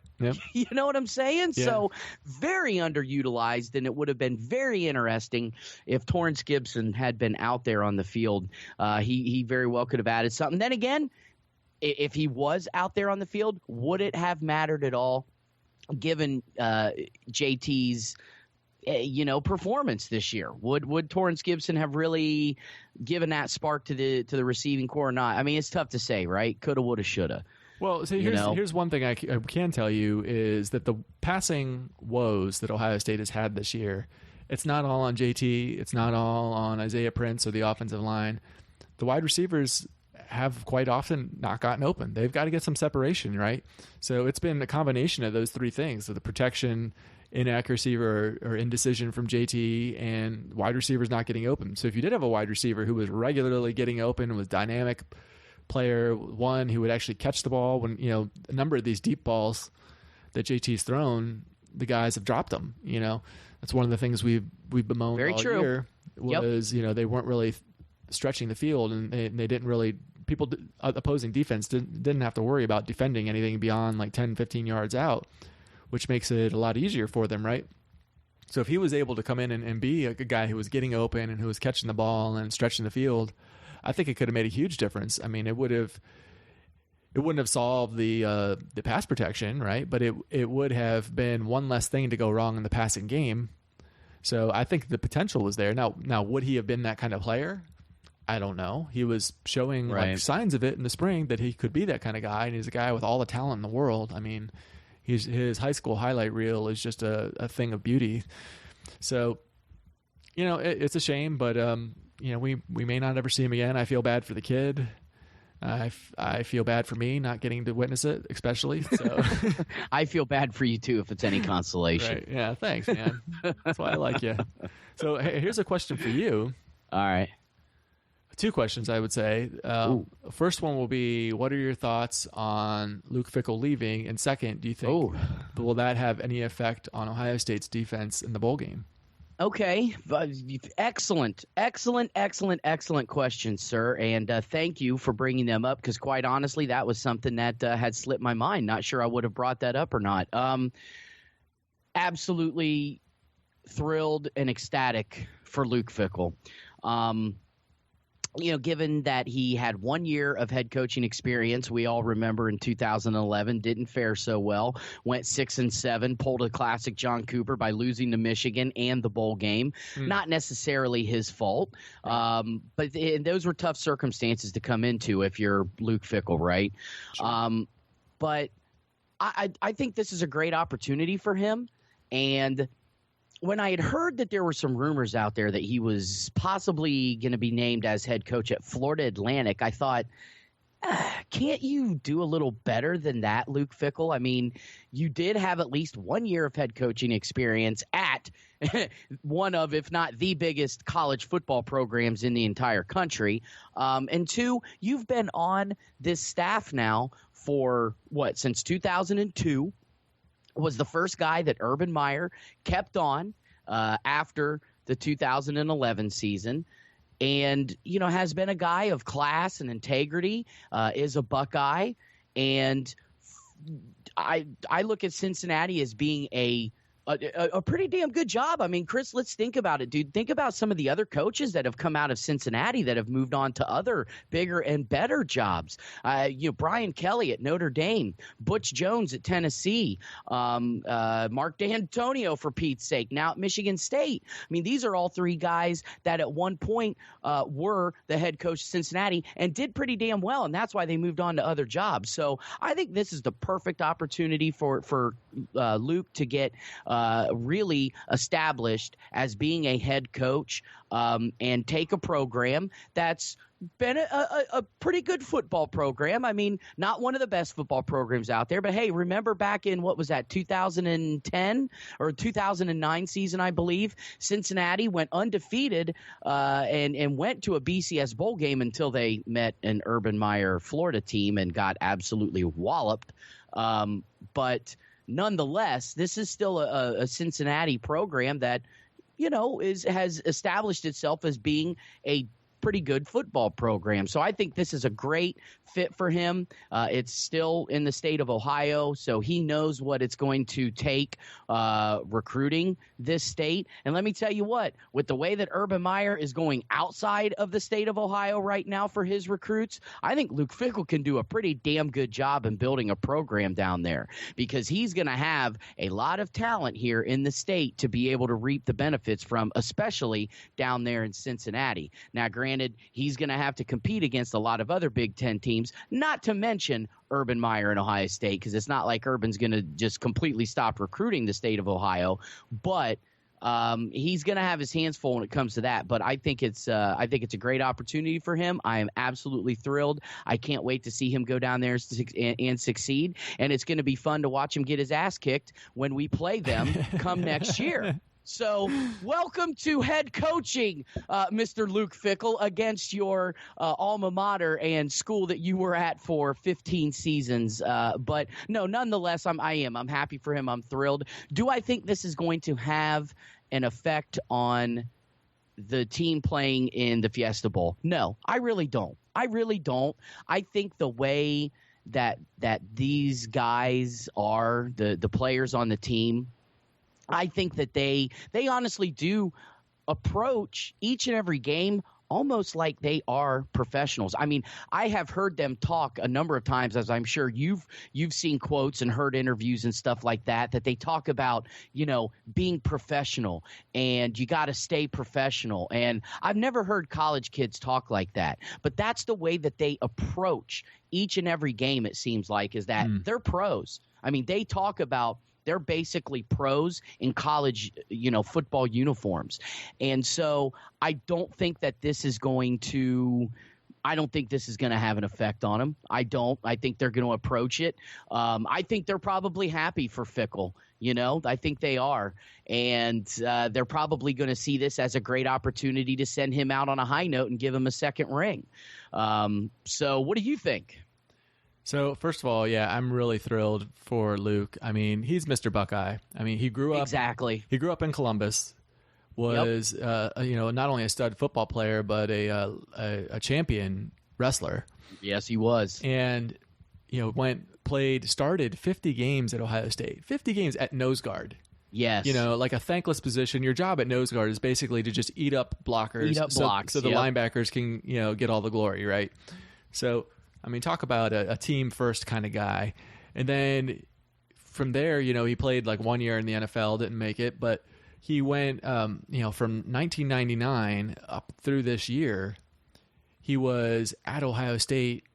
You know what I'm saying? Yeah. So very underutilized, and it would have been very interesting if Torrance Gibson had been out there on the field. He very well could have added something. Then again, if he was out there on the field, would it have mattered at all, given JT's performance this year? Would Torrance Gibson have really given that spark to the receiving core or not? I mean, it's tough to say, right? Coulda, woulda, shoulda. Well, so here's one thing I can tell you is that the passing woes that Ohio State has had this year, it's not all on JT. It's not all on Isaiah Prince or the offensive line. The wide receivers have quite often not gotten open. They've got to get some separation, right? So it's been a combination of those 3 things: so the protection, inaccuracy or indecision from JT, and wide receivers not getting open. So if you did have a wide receiver who was regularly getting open and was dynamic player, one who would actually catch the ball when, a number of these deep balls that JT's thrown, the guys have dropped them. That's one of the things we've bemoaned Very all true. year was, they weren't really stretching the field, and they didn't really opposing defense didn't have to worry about defending anything beyond like 10, 15 yards out, which makes it a lot easier for them, right? So if he was able to come in and be a guy who was getting open and who was catching the ball and stretching the field, I think it could have made a huge difference. I mean, it wouldn't have solved the pass protection, right? But it would have been one less thing to go wrong in the passing game. So I think the potential was there. Now would he have been that kind of player? I don't know. He was showing like signs of it in the spring that he could be that kind of guy, and he's a guy with all the talent in the world. I mean, his high school highlight reel is just a thing of beauty. So, it's a shame, but we may not ever see him again. I feel bad for the kid. I feel bad for me not getting to witness it, especially. So I feel bad for you too, if it's any consolation. Right. Yeah, thanks, man. That's why I like you. So here's a question for you. All right. 2 questions, I would say. First one will be, what are your thoughts on Luke Fickell leaving? And second, do you think will that have any effect on Ohio State's defense in the bowl game? Okay. Excellent question, sir. And thank you for bringing them up, because quite honestly, that was something that had slipped my mind. Not sure I would have brought that up or not. Absolutely thrilled and ecstatic for Luke Fickell. Given that he had 1 year of head coaching experience, we all remember in 2011, didn't fare so well, went 6-7, pulled a classic John Cooper by losing to Michigan and the bowl game. Not necessarily his fault, but those were tough circumstances to come into if you're Luke Fickell, right? Sure. But I think this is a great opportunity for him. And when I had heard that there were some rumors out there that he was possibly going to be named as head coach at Florida Atlantic, I thought, can't you do a little better than that, Luke Fickell? I mean, you did have at least 1 year of head coaching experience at one of, if not the biggest college football programs in the entire country. And 2, you've been on this staff now for since 2002. Was the first guy that Urban Meyer kept on after the 2011 season, and has been a guy of class and integrity, is a Buckeye, and I look at Cincinnati as being a pretty damn good job. I mean, Chris, let's think about it, dude. Think about some of the other coaches that have come out of Cincinnati that have moved on to other bigger and better jobs. Brian Kelly at Notre Dame, Butch Jones at Tennessee, Mark D'Antonio, for Pete's sake, now at Michigan State. I mean, these are all 3 guys that at one point were the head coach of Cincinnati and did pretty damn well, and that's why they moved on to other jobs. So I think this is the perfect opportunity for Luke to get really established as being a head coach, and take a program that's been a pretty good football program. I mean, not one of the best football programs out there, but hey, remember back in, 2010 or 2009 season, I believe, Cincinnati went undefeated and went to a BCS bowl game until they met an Urban Meyer Florida team and got absolutely walloped. But nonetheless, this is still a Cincinnati program that, has established itself as being a pretty good football program. So I think this is a great fit for him. It's still in the state of Ohio, so he knows what it's going to take recruiting this state. And let me tell you what, with the way that Urban Meyer is going outside of the state of Ohio right now for his recruits, I think Luke Fickell can do a pretty damn good job in building a program down there, because he's going to have a lot of talent here in the state to be able to reap the benefits from, especially down there in Cincinnati. Now, granted, he's going to have to compete against a lot of other Big Ten teams, not to mention Urban Meyer and Ohio State, because it's not like Urban's going to just completely stop recruiting the state of Ohio, but he's going to have his hands full when it comes to that. But I think it's a great opportunity for him. I am absolutely thrilled. I can't wait to see him go down there and succeed, and it's going to be fun to watch him get his ass kicked when we play them come next year. So welcome to head coaching, Mr. Luke Fickell, against your alma mater and school that you were at for 15 seasons. But no, nonetheless, I'm happy for him. I'm thrilled. Do I think this is going to have an effect on the team playing in the Fiesta Bowl? No, I really don't. I think the way that these guys are, the players on the team, I think that they honestly do approach each and every game almost like they are professionals. I mean, I have heard them talk a number of times, as I'm sure you've seen quotes and heard interviews and stuff like that they talk about, being professional and you got to stay professional. And I've never heard college kids talk like that, but that's the way that they approach each and every game, it seems like, is that they're pros. I mean, they talk about they're basically pros in college, football uniforms. And so I don't think that this is going to have an effect on them. I don't. I think they're going to approach it. I think they're probably happy for Fickell. I think they are. And they're probably going to see this as a great opportunity to send him out on a high note and give him a second ring. So what do you think? So, first of all, yeah, I'm really thrilled for Luke. I mean, he's Mr. Buckeye. I mean, he grew up in Columbus, was not only a stud football player, but a champion wrestler. Yes, he was. And, started 50 games at Ohio State, 50 games at nose guard. Yes. Like a thankless position. Your job at nose guard is basically to just eat up blockers. Blocks. So the linebackers can, get all the glory, right? So, I mean, talk about a team-first kind of guy. And then from there, he played like 1 year in the NFL, didn't make it. But he went, from 1999 up through this year, he was at Ohio State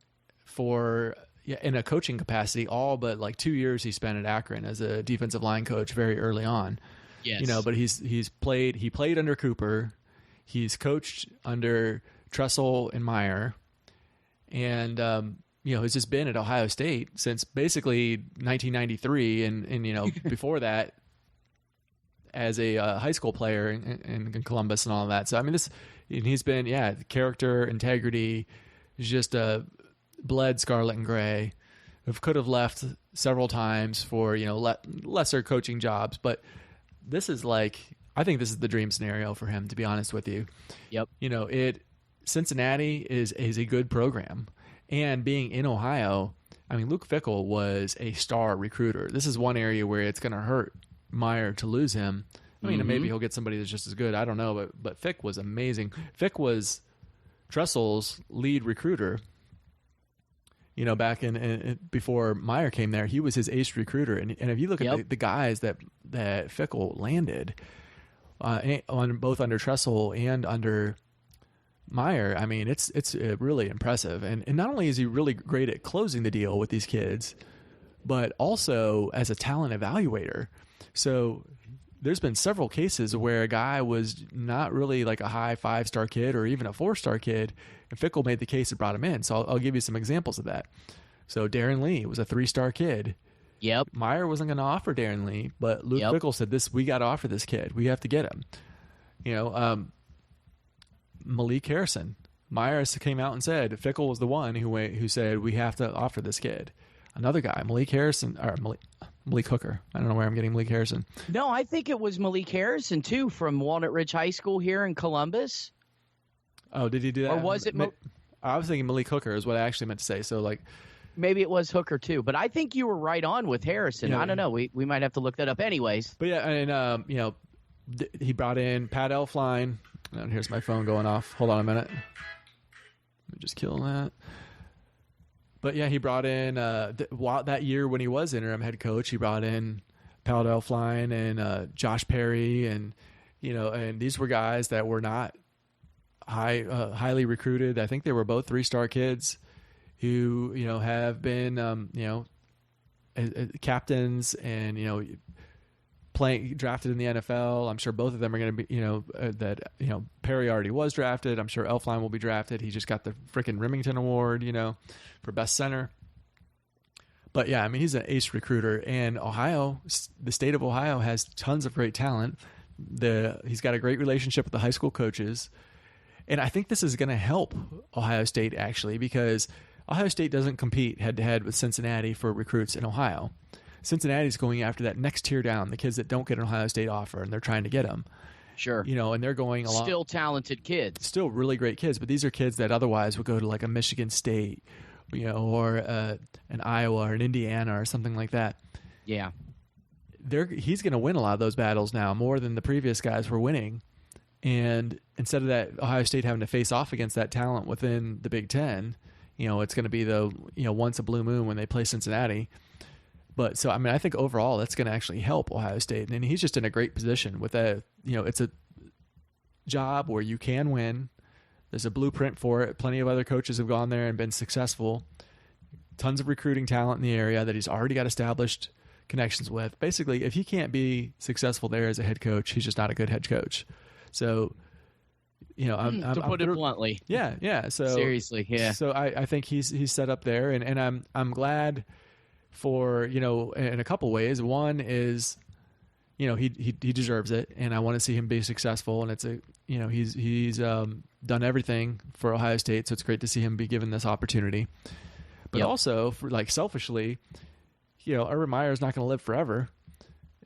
in a coaching capacity, all but like 2 years he spent at Akron as a defensive line coach very early on. Yes. But he played under Cooper. He's coached under Tressel and Meyer. And, has just been at Ohio State since basically 1993 and before that as a high school player in Columbus and all of that. So, I mean, he's been, character, integrity, just bled scarlet and gray. Could have left several times for, lesser coaching jobs. But this is I think this is the dream scenario for him, to be honest with you. Yep. Cincinnati is a good program, and being in Ohio, I mean, Luke Fickell was a star recruiter. This is one area where it's going to hurt Meyer to lose him. I mean, maybe he'll get somebody that's just as good. I don't know, but Fick was amazing. Fick was Tressel's lead recruiter. Back in before Meyer came there, he was his ace recruiter. And if you look at the guys that Fickell landed on both under Tressel and under Meyer, I mean, it's really impressive. And not only is he really great at closing the deal with these kids, but also as a talent evaluator. So there's been several cases where a guy was not really like a high 5-star kid or even a 4-star kid, and Fickell made the case and brought him in. So I'll give you some examples of that. So Darren Lee was a 3-star kid. Yep. Meyer wasn't going to offer Darren Lee, but Luke Fickell said, we got to offer this kid. We have to get him. Malik Harrison. Myers came out and said Fickell was the one who said we have to offer this kid. Another guy, Malik Hooker. I don't know where I'm getting Malik Harrison. No, I think it was Malik Harrison too from Walnut Ridge High School here in Columbus. Oh, did he do that? Or was it? I was thinking Malik Hooker is what I actually meant to say. So maybe it was Hooker too, but I think you were right on with Harrison. I don't know. We might have to look that up, anyways. But yeah, and he brought in Pat Elfline. And here's my phone going off. Hold on a minute. Let me just kill that. But yeah, he brought in that year when he was interim head coach. He brought in Pat Elfline and Josh Perry, and and these were guys that were not highly recruited. I think they were both 3-star kids who have been captains and playing drafted in the NFL. I'm sure both of them are going to be, Perry already was drafted. I'm sure Elfline will be drafted. He just got the freaking Remington Award, for best center. But yeah, I mean, he's an ace recruiter, and Ohio, the state of Ohio, has tons of great talent. He's got a great relationship with the high school coaches. And I think this is going to help Ohio State actually, because Ohio State doesn't compete head to head with Cincinnati for recruits in Ohio. Cincinnati's going after that next tier down, the kids that don't get an Ohio State offer, and they're trying to get them. Sure. And they're going along. Still talented kids. Still really great kids, but these are kids that otherwise would go to like a Michigan State, or an Iowa or an Indiana or something like that. Yeah. He's going to win a lot of those battles now, more than the previous guys were winning. And instead of that, Ohio State having to face off against that talent within the Big Ten, it's going to be once a blue moon when they play Cincinnati. But so, I mean, I think overall that's going to actually help Ohio State. And he's just in a great position with it's a job where you can win. There's a blueprint for it. Plenty of other coaches have gone there and been successful. Tons of recruiting talent in the area that he's already got established connections with. Basically, if he can't be successful there as a head coach, he's just not a good head coach. So, I'm to put it bluntly. Yeah. So seriously, yeah. So I think he's set up there, and I'm glad for in a couple ways. One is, he deserves it, and I want to see him be successful. And it's he's done everything for Ohio State, so it's great to see him be given this opportunity. But also, for selfishly, Urban Meyer is not going to live forever.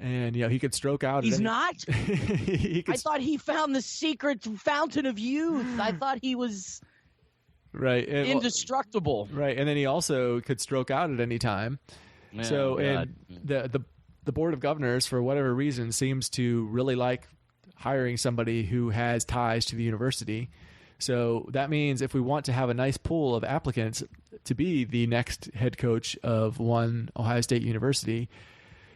And, he could stroke out. He's not? I thought he found the secret fountain of youth. I thought he was right indestructible. Right. And then he also could stroke out at any time. Yeah, so and the Board of Governors, for whatever reason, seems to really like hiring somebody who has ties to the university. So that means if we want to have a nice pool of applicants to be the next head coach of one Ohio State university,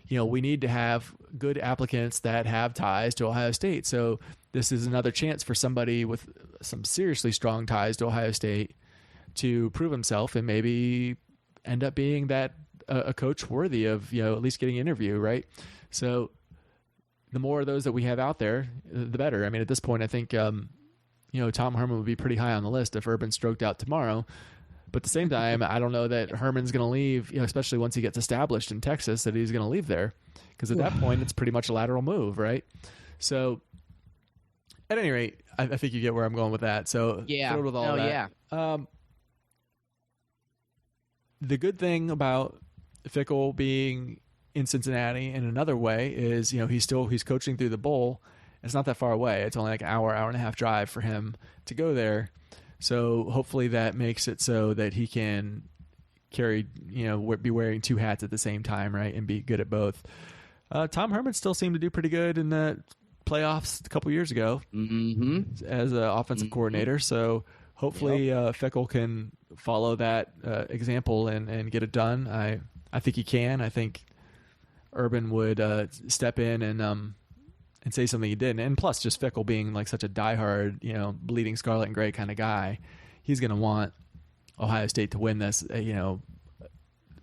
we need to have good applicants that have ties to Ohio State. So this is another chance for somebody with some seriously strong ties to Ohio State to prove himself and maybe end up being that a coach worthy of, at least getting an interview, right? So the more of those that we have out there, the better. I mean, at this point, I think, Tom Herman would be pretty high on the list if Urban stroked out tomorrow. But at the same time, I don't know that Herman's going to leave, especially once he gets established in Texas, that he's going to leave there. Because at that point, it's pretty much a lateral move, right? So, at any rate, I think you get where I'm going with that. So, thrilled with all that. Yeah. The good thing about Fickell being in Cincinnati in another way is, he's coaching through the bowl. It's not that far away. It's only like an hour and a half drive for him to go there. So hopefully that makes it so that he can be wearing two hats at the same time, right, and be good at both. Tom Herman still seemed to do pretty good in the playoffs a couple years ago as an offensive coordinator. So hopefully Fickell can follow that example and get it done. I think he can. I think Urban would step in and say something he did. And plus, just Fickell being like such a diehard, bleeding scarlet and gray kind of guy, he's going to want Ohio State to win this,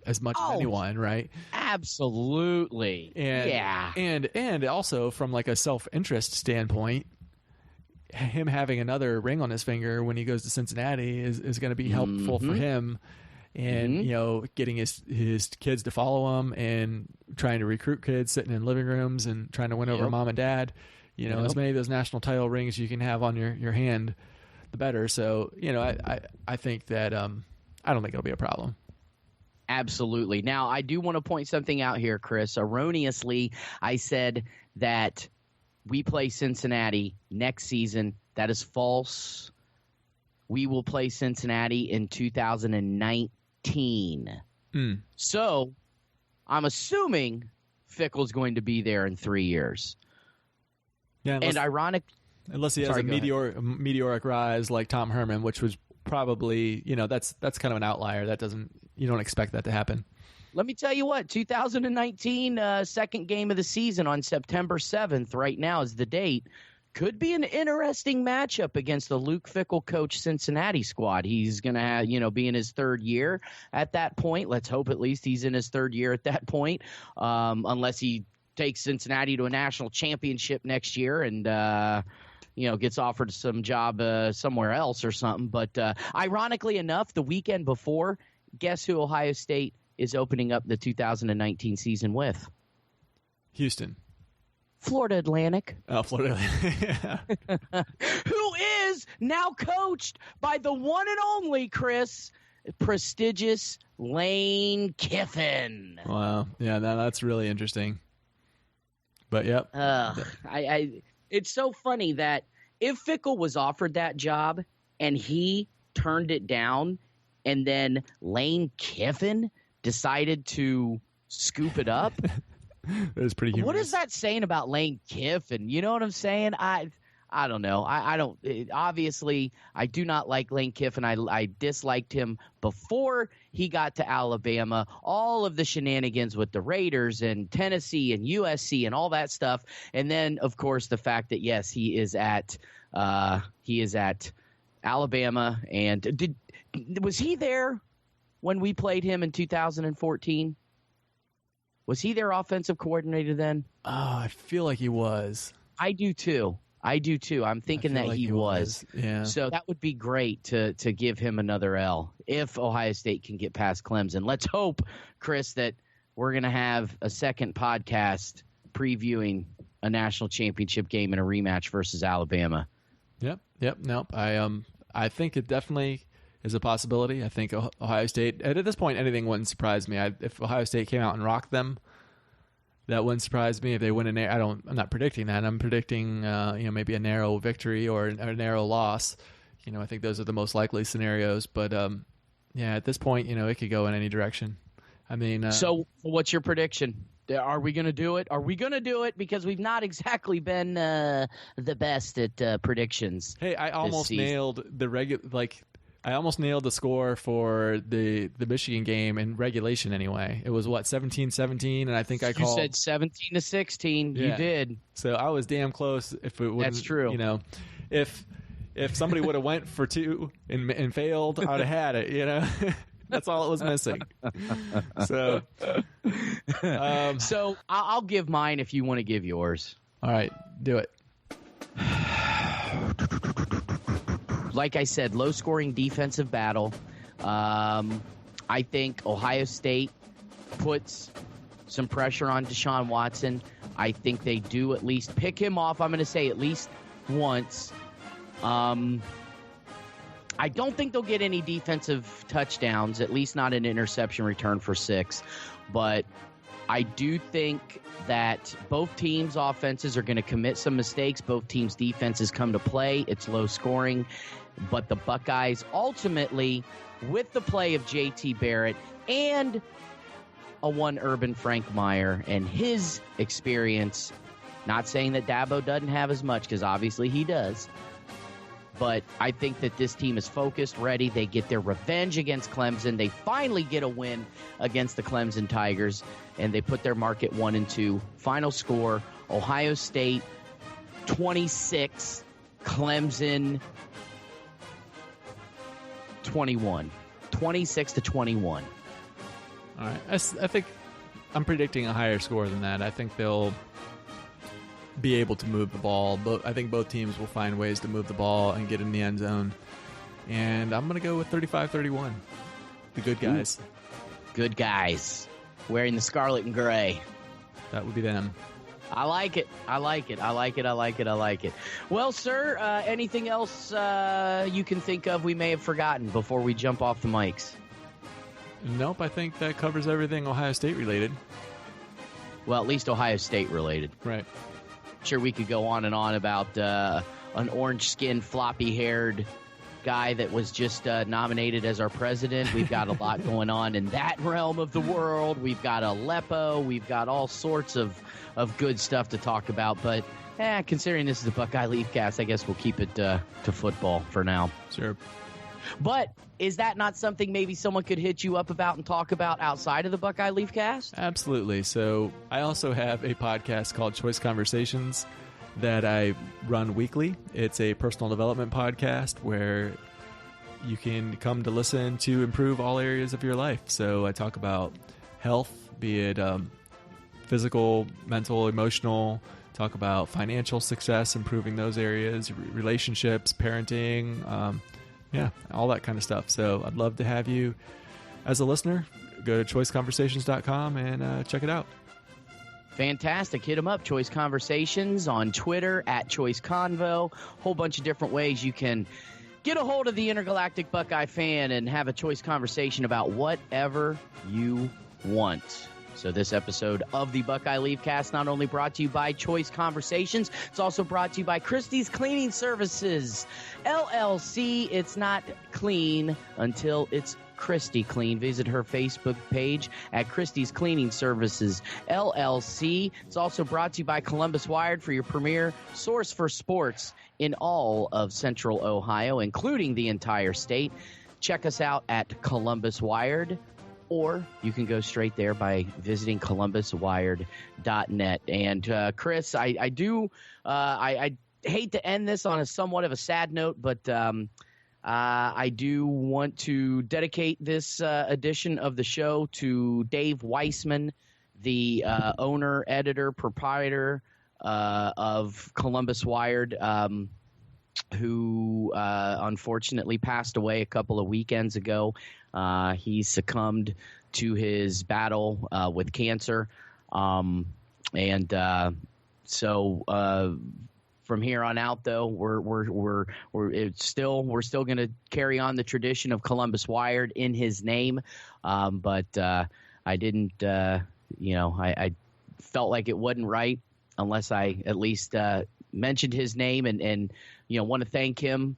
as much as anyone, right? Absolutely. And also from like a self-interest standpoint, him having another ring on his finger when he goes to Cincinnati is going to be helpful for him. And, getting his kids to follow him and trying to recruit kids sitting in living rooms and trying to win over mom and dad, as many of those national title rings you can have on your hand, the better. So, I think that, I don't think it'll be a problem. Absolutely. Now, I do want to point something out here, Chris. Erroneously, I said that we play Cincinnati next season. That is false. We will play Cincinnati in 2019. So I'm assuming Fickell's going to be there in 3 years. Yeah, unless he has a meteoric rise like Tom Herman, which was probably, that's kind of an outlier. You don't expect that to happen. Let me tell you what, 2019 second game of the season on September 7th right now is the date. Could be an interesting matchup against the Luke Fickell coach Cincinnati squad. He's going to, be in his third year at that point. Let's hope at least he's in his third year at that point, unless he takes Cincinnati to a national championship next year and, gets offered some job somewhere else or something. But ironically enough, the weekend before, guess who Ohio State is opening up the 2019 season with? Houston. Florida Atlantic. Oh, Florida Atlantic. Who is now coached by the one and only, Chris, prestigious Lane Kiffin. Wow. Yeah, that's really interesting. But, yep. It's so funny that if Fickell was offered that job and he turned it down, and then Lane Kiffin decided to scoop it up. That was pretty humorous. What is that saying about Lane Kiffin? You know what I'm saying? I don't know. I don't. Obviously, I do not like Lane Kiffin. I disliked him before he got to Alabama. All of the shenanigans with the Raiders and Tennessee and USC and all that stuff, and then of course the fact that yes, he is at Alabama. And was he there when we played him in 2014? Was he their offensive coordinator then? Oh, I feel like he was. I do too. I'm thinking that like he was. Yeah. So that would be great to give him another L if Ohio State can get past Clemson. Let's hope, Chris, that we're going to have a second podcast previewing a national championship game and a rematch versus Alabama. Yep. Nope. I think it definitely is a possibility. I think Ohio State, and at this point, anything wouldn't surprise me. If Ohio State came out and rocked them, that wouldn't surprise me. If they win I'm not predicting that. I'm predicting, maybe a narrow victory or a narrow loss. I think those are the most likely scenarios. But at this point, it could go in any direction. I mean, so what's your prediction? Are we going to do it? Are we going to do it? Because we've not exactly been the best at predictions. Hey, I almost nailed I almost nailed the score for the Michigan game in regulation anyway. It was, 17-17, and I think I called... You said 17-16. Yeah. You did. So I was damn close. If it That's true. If somebody would have went for two and failed, I'd have had it, That's all it was missing. So... so I'll give mine if you want to give yours. All right, do it. Like I said, low-scoring defensive battle. I think Ohio State puts some pressure on Deshaun Watson. I think they do at least pick him off. I'm going to say at least once. I don't think they'll get any defensive touchdowns, at least not an interception return for 6. But I do think that both teams' offenses are going to commit some mistakes. Both teams' defenses come to play. It's low scoring. But the Buckeyes ultimately, with the play of J.T. Barrett and a one Urban Frank Meyer and his experience, not saying that Dabo doesn't have as much, because obviously he does, but I think that this team is focused, ready. They get their revenge against Clemson. They finally get a win against the Clemson Tigers, and they put their mark at 1-2. Final score, Ohio State 26, Clemson 21. 26-21. All right. I think I'm predicting a higher score than that. I think they'll be able to move the ball. But I think both teams will find ways to move the ball and get in the end zone. And I'm going to go with 35-31. The good guys. Ooh. Good guys. Wearing the scarlet and gray. That would be them. I like it. Well, sir, anything else you can think of we may have forgotten before we jump off the mics? Nope, I think that covers everything Ohio State related. Well, at least Ohio State related. Right. Sure, we could go on and on about an orange-skinned, floppy-haired guy that was just nominated as our president. We've got a lot going on in that realm of the world. We've got Aleppo. We've got all sorts of good stuff to talk about. But considering this is a Buckeye Leafcast, I guess we'll keep it to football for now. Sure. But is that not something maybe someone could hit you up about and talk about outside of the Buckeye Leafcast? Absolutely. So I also have a podcast called Choice Conversations that I run weekly. It's a personal development podcast where you can come to listen to improve all areas of your life. So I talk about health, be it physical, mental, emotional, talk about financial success, improving those areas, relationships, parenting, all that kind of stuff. So I'd love to have you as a listener. Go to choiceconversations.com and check it out. Fantastic. Hit them up. Choice Conversations on Twitter at Choice Convo. Whole bunch of different ways you can get a hold of the Intergalactic Buckeye Fan and have a choice conversation about whatever you want. So this episode of the Buckeye Leafcast not only brought to you by Choice Conversations, it's also brought to you by Christie's Cleaning Services, LLC. It's not clean until it's Christy Clean. Visit her Facebook page at Christie's Cleaning Services, LLC. It's also brought to you by Columbus Wired, for your premier source for sports in all of Central Ohio, including the entire state. Check us out at Columbus Wired, or you can go straight there by visiting columbuswired.net. And Chris, I hate to end this on a somewhat of a sad note, but I do want to dedicate this edition of the show to Dave Weissman, the owner, editor, proprietor of Columbus Wired, who unfortunately passed away a couple of weekends ago. He succumbed to his battle with cancer, so from here on out, though, we're still going to carry on the tradition of Columbus Wired in his name, but I didn't, I felt like it wasn't right unless I at least mentioned his name, and want to thank him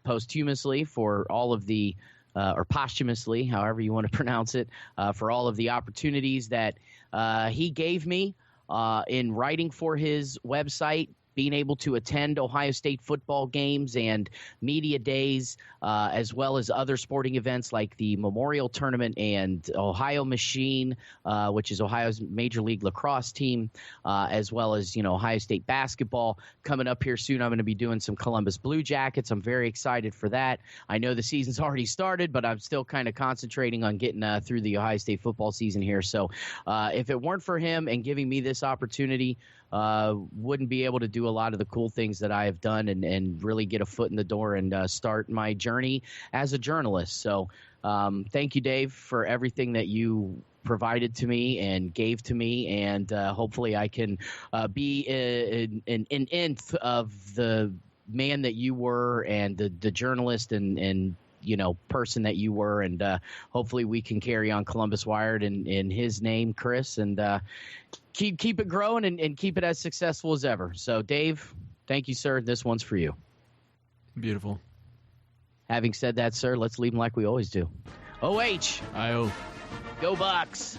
posthumously for all of the or posthumously, however you want to pronounce it, for all of the opportunities that he gave me in writing for his website, being able to attend Ohio State football games and media days, as well as other sporting events like the Memorial Tournament and Ohio Machine, which is Ohio's Major League Lacrosse team, as well as, Ohio State basketball coming up here soon. I'm going to be doing some Columbus Blue Jackets. I'm very excited for that. I know the season's already started, but I'm still kind of concentrating on getting through the Ohio State football season here. So if it weren't for him and giving me this opportunity, wouldn't be able to do a lot of the cool things that I have done and really get a foot in the door and start my journey as a journalist. So thank you, Dave, for everything that you provided to me and gave to me, and hopefully I can be an nth of the man that you were and the journalist and person that you were, and hopefully we can carry on Columbus Wired in his name, Chris, and keep it growing and keep it as successful as ever. So, Dave, thank you, sir. This one's for you. Beautiful. Having said that, sir, let's leave them like we always do. OH. I-O. Go Bucks.